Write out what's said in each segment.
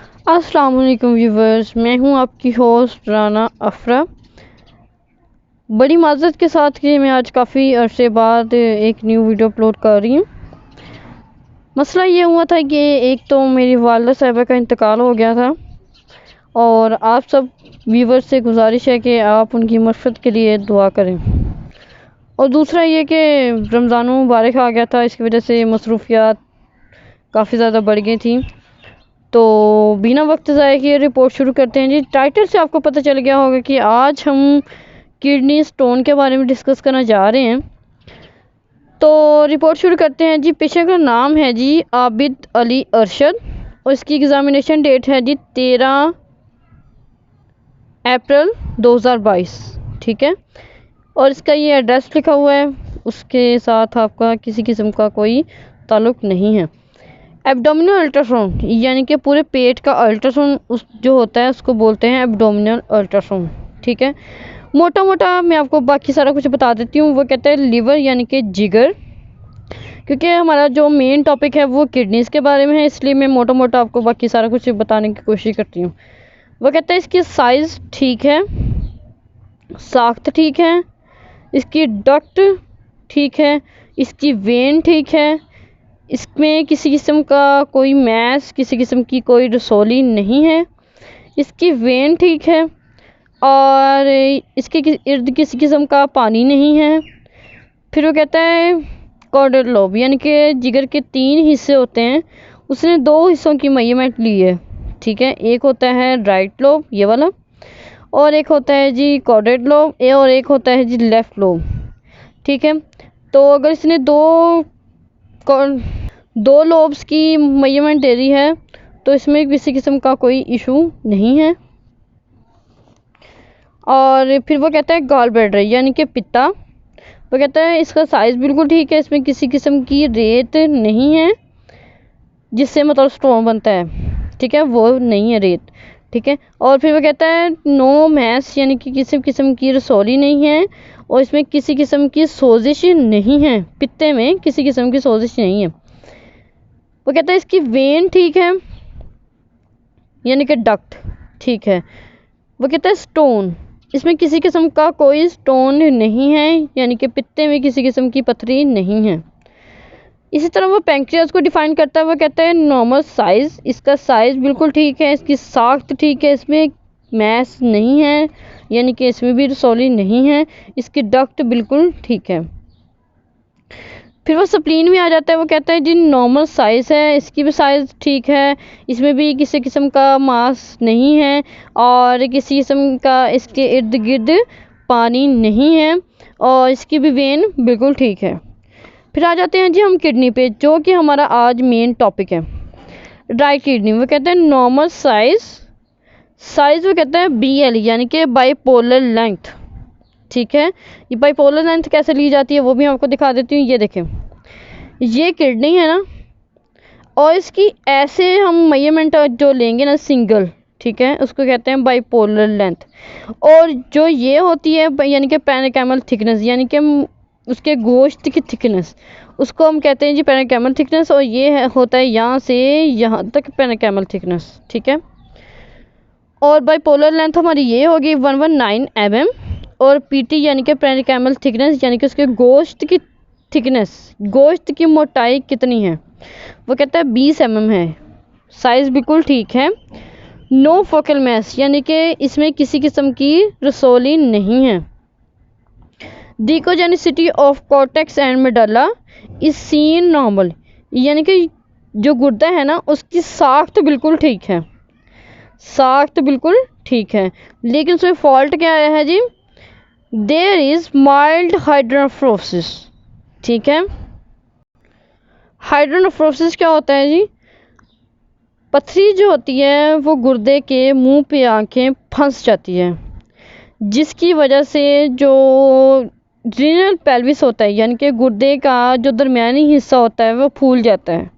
अस्सलाम वालेकुम व्यूवर्स, मैं हूं आपकी होस्ट राना अफरा। बड़ी माज़रत के साथ कि मैं आज काफ़ी अरसे बाद एक न्यू वीडियो अपलोड कर रही हूं। मसला ये हुआ था कि एक तो मेरी वालिदा साहिबा का इंतकाल हो गया था और आप सब व्यूवर्स से गुजारिश है कि आप उनकी मग़फ़िरत के लिए दुआ करें। और दूसरा ये कि रमज़ान मुबारक आ गया था, इसकी वजह से मसरूफ़ियात काफ़ी ज़्यादा बढ़ गई थी। तो बिना वक्त ज़ाया किए रिपोर्ट शुरू करते हैं जी। टाइटल से आपको पता चल गया होगा कि आज हम किडनी स्टोन के बारे में डिस्कस करना जा रहे हैं। तो रिपोर्ट शुरू करते हैं जी। पेशेंट का नाम है जी आबिद अली अरशद और इसकी एग्ज़ामिनेशन डेट है जी 13 अप्रैल 2022। ठीक है, और इसका ये एड्रेस लिखा हुआ है, उसके साथ आपका किसी किस्म का कोई ताल्लुक़ नहीं है। एब्डोमिनल अल्ट्रासाउंड यानी कि पूरे पेट का अल्ट्रासाउंड उस जो होता है उसको बोलते हैं एब्डोमिनल अल्ट्रासाउंड। ठीक है, मोटा मोटा मैं आपको बाकी सारा कुछ बता देती हूँ। वो कहते हैं लिवर यानी कि जिगर, क्योंकि हमारा जो मेन टॉपिक है वो किडनीज़ के बारे में है, इसलिए मैं मोटा मोटा आपको बाकी सारा कुछ बताने की कोशिश करती हूँ। वो कहते हैं इसकी साइज़ ठीक है, साख्त ठीक है, इसकी डक्ट ठीक है, इसकी वेन ठीक है, इसमें किसी किस्म का कोई मैस, किसी किस्म की कोई रसौली नहीं है, इसकी वेन ठीक है और इसके इर्द किसी किस्म का पानी नहीं है। फिर वो कहता है कॉर्डल लोब यानी कि जिगर के 3 हिस्से होते हैं, उसने 2 हिस्सों की मेजरमेंट ली है। ठीक है, एक होता है राइट लोब ये वाला और एक होता है जी कॉर्डेड लोब और एक होता है जी लेफ़्ट लोब। ठीक है, तो अगर इसने दो लोब्स की मेजरमेंट दे दी है तो इसमें किसी किस्म का कोई इशू नहीं है। और फिर वो कहता है गॉल ब्लैडर यानी कि पित्ता। वो कहता है इसका साइज़ बिल्कुल ठीक है, इसमें किसी किस्म की रेत नहीं है जिससे मतलब स्टोन बनता है। ठीक है, वो नहीं है रेत। ठीक है, और फिर वो कहता है नो मैस यानी कि किसी किस्म की रसौली नहीं है और इसमें किसी किस्म की सोजिश नहीं है, पित्ते में किसी किस्म की सोजिश नहीं है। वो कहता है इसकी वेन ठीक है यानी कि डक्ट ठीक है। वो कहता है स्टोन, इसमें किसी किस्म का कोई स्टोन नहीं है यानी कि पित्ते में किसी किस्म की पथरी नहीं है। इसी तरह वो पैंक्रियाज को डिफाइन करता है। वो कहता है नॉर्मल साइज़, इसका साइज़ बिल्कुल ठीक है, इसकी साख्त ठीक है, इसमें मैस नहीं है यानी कि इसमें भी रसौली नहीं है, इसकी डक्ट बिल्कुल ठीक है। फिर वो स्प्लीन में आ जाता है। वो कहता है जी नॉर्मल साइज़ है, इसकी भी साइज़ ठीक है, इसमें भी किसी किस्म का मास नहीं है और किसी किस्म का इसके इर्द गिर्द पानी नहीं है और इसकी भी वेन बिल्कुल ठीक है। फिर आ जाते हैं जी हम किडनी पे, जो कि हमारा आज मेन टॉपिक है, ड्राई किडनी। वो कहते हैं नॉर्मल साइज़ वो कहता है BL यानी कि बाइपोलर लेंथ। ठीक है, ये बाइपोलर लेंथ कैसे ली जाती है वो भी आपको दिखा देती हूँ। ये देखें, ये किडनी है ना और इसकी ऐसे हम मेजरमेंट जो लेंगे ना सिंगल, ठीक है, उसको कहते हैं बाइपोलर लेंथ। और जो ये होती है यानी कि पेरिकाइमल थिकनेस यानी कि उसके गोश्त की थिकनेस, उसको हम कहते हैं जी पेरिकाइमल थिकनेस। और ये होता है यहाँ से यहाँ तक पेरिकाइमल थिकनेस। ठीक है, और बाइपोलर लेंथ हमारी ये होगी 119 mm और PT यानी कि पेरिकाइमल थिकनेस यानी कि उसके गोश्त की थिकनेस, गोश्त की मोटाई कितनी है। वो कहता है 20 mm है, साइज़ बिल्कुल ठीक है। नो फोकल मैस यानी कि इसमें किसी किस्म की रसौली नहीं है। Echogenicity of cortex and medulla is seen normal यानी कि जो गुर्दा है ना उसकी साख्त बिल्कुल ठीक है, साख्त बिल्कुल ठीक है, लेकिन उसमें फॉल्ट क्या आया है जी, देयर इज़ माइल्ड हाइड्रोनेफ्रोसिस। ठीक है, हाइड्रोनेफ्रोसिस क्या होता है जी, पथरी जो होती है वो गुर्दे के मुंह पे आके फंस जाती है, जिसकी वजह से जो रीनल पेल्विस होता है यानी कि गुर्दे का जो दरमियानी हिस्सा होता है वो फूल जाता है।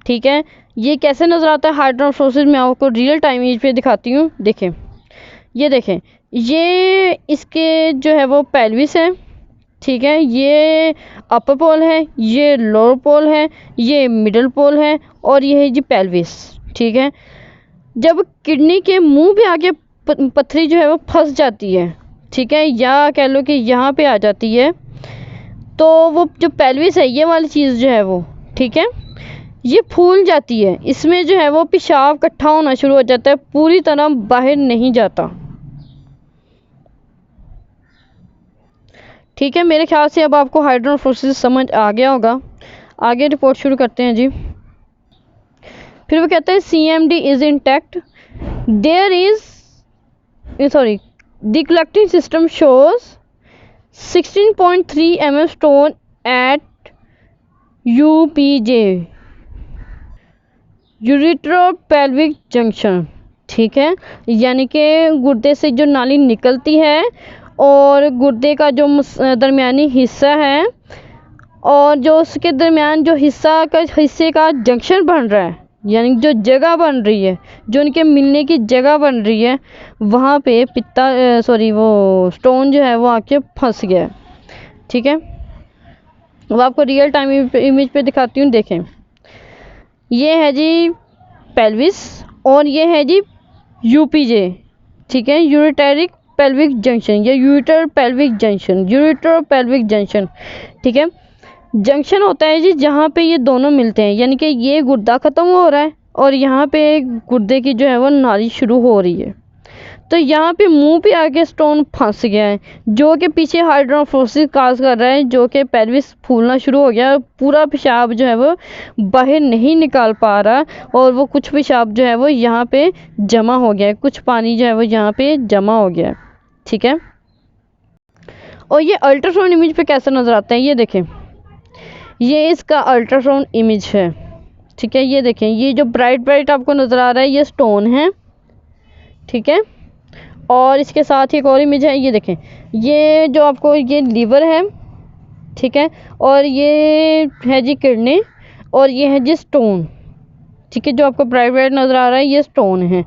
ठीक है, ये कैसे नज़र आता है हाइड्रोनेफ्रोसिस, मैं आपको रियल टाइम इमेज पे दिखाती हूँ। देखें, ये देखें, ये इसके जो है वो पेल्विस है। ठीक है, ये अपर पोल है, ये लोअर पोल है, ये मिडल पोल है और ये है जी पेल्विस। ठीक है, जब किडनी के मुंह पे आके पथरी जो है वो फंस जाती है, ठीक है, या कह लो कि यहाँ पे आ जाती है, तो वो जो पेल्विस है, ये वाली चीज़ जो है वो, ठीक है, ये फूल जाती है। इसमें जो है वो पेशाब इकट्ठा होना शुरू हो जाता है, पूरी तरह बाहर नहीं जाता। ठीक है, मेरे ख्याल से अब आपको हाइड्रोनेफ्रोसिस समझ आ गया होगा। आगे रिपोर्ट शुरू करते हैं जी। फिर वो कहता है CMD is intact, there is sorry the collecting system shows 16.3 mm stone at UPJ ureteropelvic junction. ठीक है, यानी कि गुर्दे से जो नाली निकलती है और गुर्दे का जो दरमियानी हिस्सा है और जो उसके दरमियान जो हिस्से का जंक्शन बन रहा है, यानी जो जगह बन रही है, जो उनके मिलने की जगह बन रही है, वहाँ पे वो स्टोन जो है वो आके फंस गया है। ठीक है, अब आपको रियल टाइम इमेज पे दिखाती हूँ, देखें। ये है जी पेल्विस और ये है जी UPJ, ठीक है, यूरेटेरिक पेल्विक जंक्शन या ureter pelvic junction, ureter pelvic junction. ठीक है, जंक्शन होता है जी जहाँ पे ये दोनों मिलते हैं, यानी कि ये गुर्दा ख़त्म हो रहा है और यहाँ पे गुर्दे की जो है वो नाली शुरू हो रही है। तो यहाँ पे मुंह पे आके स्टोन फंस गया है, जो कि पीछे हाइड्रोनेफ्रोसिस काज कर रहा है, जो कि पेल्विस फूलना शुरू हो गया और पूरा पेशाब जो है वो बाहर नहीं निकाल पा रहा और वो कुछ पेशाब जो है वो यहाँ पे जमा हो गया है, कुछ पानी जो है वो यहाँ पे जमा हो गया है। ठीक है, और ये अल्ट्रासाउंड इमेज पे कैसा नज़र आता है, ये देखें, ये इसका अल्ट्रासाउंड इमेज है। ठीक है, ये देखें, ये जो ब्राइट आपको नज़र आ रहा है ये स्टोन है। ठीक है, और इसके साथ ही एक और इमेज है, ये देखें, ये जो आपको ये लीवर है, ठीक है, और ये है जी किडनी और ये है जी स्टोन। ठीक है, जो आपको ब्राइट नज़र आ रहा है ये स्टोन है।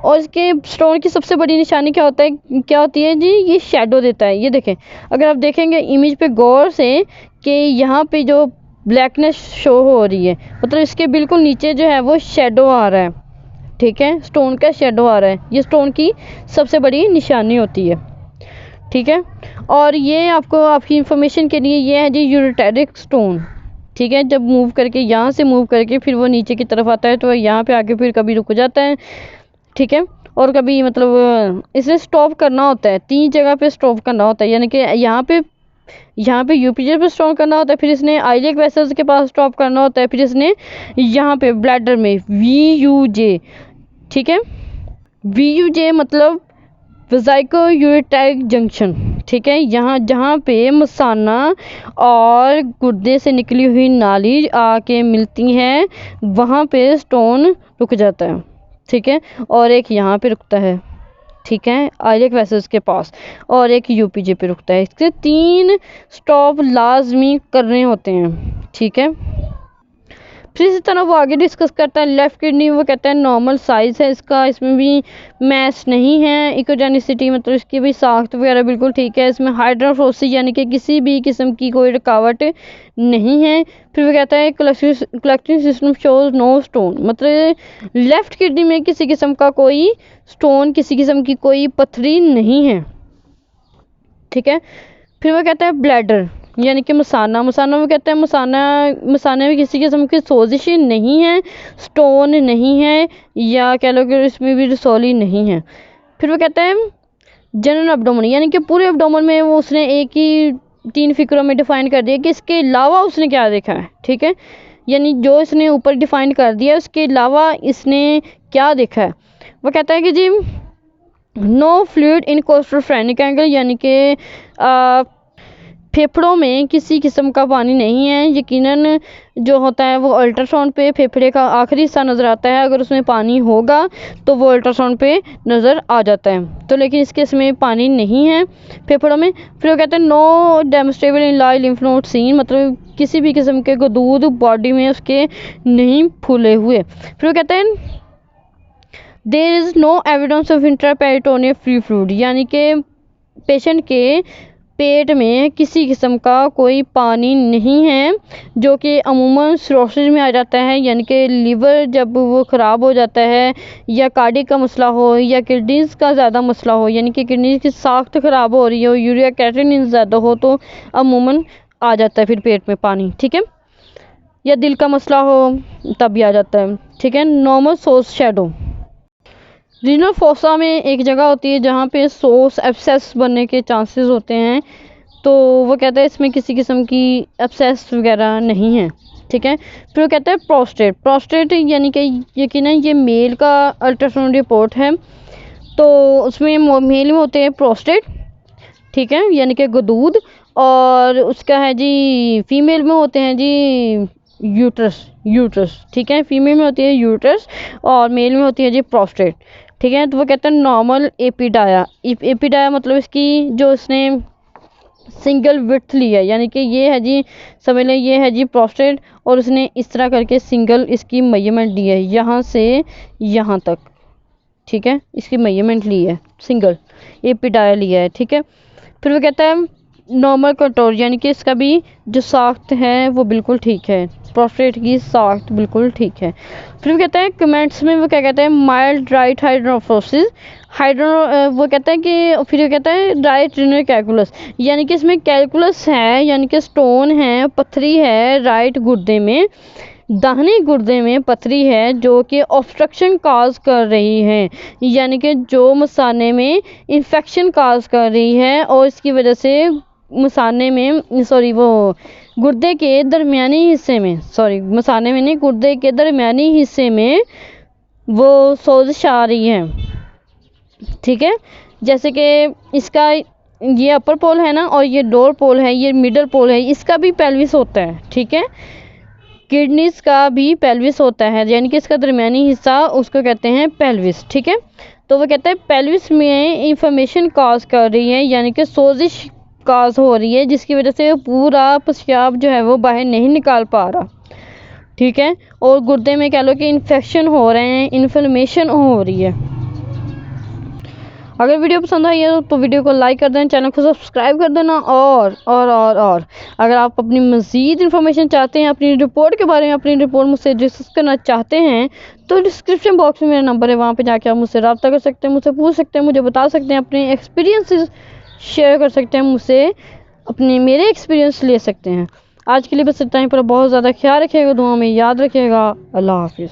और इसके स्टोन की सबसे बड़ी निशानी क्या होती है जी, ये शेडो देता है। ये देखें, अगर आप देखेंगे इमेज पे गौर से कि यहाँ पे जो ब्लैकनेस शो हो रही है, मतलब इसके बिल्कुल नीचे जो है वो शेडो आ रहा है। ठीक है, स्टोन का शेडो आ रहा है, ये स्टोन की सबसे बड़ी निशानी होती है। ठीक है, और ये आपकी इंफॉर्मेशन के लिए ये है जी यूरेटेरिक स्टोन। ठीक है, जब मूव करके यहाँ से मूव करके फिर वो नीचे की तरफ आता है तो यहाँ पे आके फिर कभी रुक जाता है। ठीक है, और कभी मतलब इसे स्टॉप करना होता है, 3 जगह पे स्टॉप करना होता है, यानी कि यहाँ पे UPJ पे स्टॉप करना होता है, फिर इसने आइलिक वेसल्स के पास स्टॉप करना होता है, फिर इसने यहाँ पे ब्लैडर में VUJ। ठीक है, VUJ मतलब वेसिको यूरेटेरिक जंक्शन। ठीक है, यहाँ जहाँ पे मसाना और गुर्दे से निकली हुई नाली आके मिलती हैं, वहाँ पे स्टोन रुक जाता है। ठीक है, और एक यहाँ पे रुकता है। ठीक है, आइलिक वेसल्स के पास, और एक UPJ पे रुकता है। इसके 3 स्टॉप लाजमी करने होते हैं। ठीक है, फिर इसी तरह वो आगे डिस्कस करता है लेफ़्ट किडनी, वो कहता है नॉर्मल साइज़ है इसका, इसमें भी मैस नहीं है, इकोजेनिसिटी मतलब इसकी भी साख्त वगैरह बिल्कुल ठीक है, इसमें हाइड्रोनेफ्रोसिस यानी कि किसी भी किस्म की कोई रुकावट नहीं है। फिर वो कहता है collecting system shows no stone, मतलब लेफ़्ट किडनी में किसी किस्म का कोई स्टोन, किसी किस्म की कोई पथरी नहीं है। ठीक है, फिर वो कहता है ब्लैडर यानी कि मसाना वो कहते हैं मसाने में किसी किस्म की सोजिश नहीं है, स्टोन नहीं है, या कह लो कि इसमें भी रसौली नहीं है। फिर वो कहता है जनरल एब्डोमेन, यानी कि पूरे एब्डोमेन में वो उसने एक ही 3 फिक्रों में डिफाइन कर दिया कि इसके अलावा उसने क्या देखा है। ठीक है, यानी जो इसने ऊपर डिफाइन कर दिया उसके अलावा इसने क्या देखा है। वो कहता है कि जी नो फ्लूइड इन कोस्टोफ्रेनिक एंगल, यानी कि फेफड़ों में किसी किस्म का पानी नहीं है। यकीनन जो होता है वो अल्ट्रासाउंड पे फेफड़े का आखिरी हिस्सा नज़र आता है, अगर उसमें पानी होगा तो वो अल्ट्रासाउंड पे नज़र आ जाता है, तो लेकिन इसके इसमें पानी नहीं है फेफड़ों में। फिर वो कहते हैं no demonstrable in live lymph node seen, मतलब किसी भी किस्म के दूध बॉडी में उसके नहीं फूले हुए। फिर वो कहते हैं there is no evidence of intraperitoneal free fluid, यानी कि पेशेंट के पेट में किसी किस्म का कोई पानी नहीं है, जो कि अमूमन सिरोसिस में आ जाता है, यानी कि लीवर जब वो ख़राब हो जाता है, या कार्डियक का मसला हो, या किडनीज का ज़्यादा मसला हो, यानी कि किडनीज की साख्त ख़राब हो रही हो, यूरिया क्रिएटिनिन ज़्यादा हो, तो अमूमन आ जाता है फिर पेट में पानी, ठीक है। या दिल का मसला हो तब भी आ जाता है, ठीक है। Normal source shadow, renal fossa में एक जगह होती है जहाँ पे सोर्स एब्सेस बनने के चांसेस होते हैं, तो वो कहता है इसमें किसी किस्म की एब्सेस वगैरह नहीं है, ठीक है। फिर वो कहता है प्रोस्टेट, प्रोस्टेट यानी कि यकीनन ये मेल का अल्ट्रासाउंड रिपोर्ट है, तो उसमें मेल में होते हैं प्रोस्टेट, ठीक है, यानी कि गदूद, और उसका है जी फीमेल में होते हैं जी यूट्रस, ठीक है। फीमेल में होती है यूट्रस और मेल में होती है जी प्रोस्टेट, ठीक है। तो वो कहते हैं नॉर्मल एपिडाया मतलब इसकी जो इसने सिंगल विड्थ ली है, यानी कि ये है जी, समझ लें ये है जी प्रोस्टेट, और उसने इस तरह करके सिंगल इसकी मेजरमेंट ली है यहाँ से यहाँ तक, ठीक है, इसकी मेजरमेंट ली है, सिंगल एपिडाया लिया है, ठीक है। फिर वो कहता है नॉर्मल कंट्रोल, यानी कि इसका भी जो साख्त है वो बिल्कुल ठीक है, प्रोस्टेट की साख्त बिल्कुल ठीक है। फिर वो कहता है कमेंट्स में वो क्या कहता है माइल्ड राइट हाइड्रोफोसिस वो कहता है कि, फिर वो कहता है राइट रीनल कैलकुलस, यानी कि इसमें कैलकुलस है, यानी कि स्टोन है, पथरी है राइट गुर्दे में, दाहिने गुर्दे में पथरी है जो कि ऑब्स्ट्रक्शन काज कर रही है, यानी कि जो मसाने में इन्फेक्शन काज कर रही है, और इसकी वजह से मसाने में वो गुर्दे के दरमियानी हिस्से में, मसाने में नहीं, गुर्दे के दरमियानी हिस्से में वो सोजिश आ रही है, ठीक है। जैसे कि इसका ये अपर पोल है ना, और ये लोअर पोल है, ये मिडल पोल है, इसका भी पेल्विस होता है, ठीक है। किडनीज का भी पेल्विस होता है, यानी कि इसका दरमियानी हिस्सा उसको कहते हैं पेल्विस, ठीक है। तो वो कहते हैं पेल्विस में इंफॉर्मेशन काज कर रही है, यानी कि सोजिश काज हो रही है, जिसकी वजह से पूरा पेशाब जो है वो बाहर नहीं निकाल पा रहा, ठीक है। और गुर्दे में कह लो कि इन्फेक्शन हो रहे हैं, इन्फ्लेमेशन हो रही है। अगर वीडियो पसंद आई है तो वीडियो को लाइक कर देना, चैनल को सब्सक्राइब कर देना, और अगर आप अपनी मज़ीद इन्फॉर्मेशन चाहते हैं अपनी रिपोर्ट के बारे में, अपनी रिपोर्ट मुझसे डिस्कस करना चाहते हैं, तो डिस्क्रिप्शन बॉक्स में मेरा नंबर है, वहाँ पे जाके आप मुझसे रब्ता कर सकते हैं, मुझसे पूछ सकते हैं, मुझे बता सकते हैं, अपने एक्सपीरियंसेस शेयर कर सकते हैं मुझसे, अपने मेरे एक्सपीरियंस ले सकते हैं। आज के लिए बस इतना ही, पर बहुत ज़्यादा ख्याल रखिएगा, दुआ में याद रखिएगा। अल्लाह हाफिज़।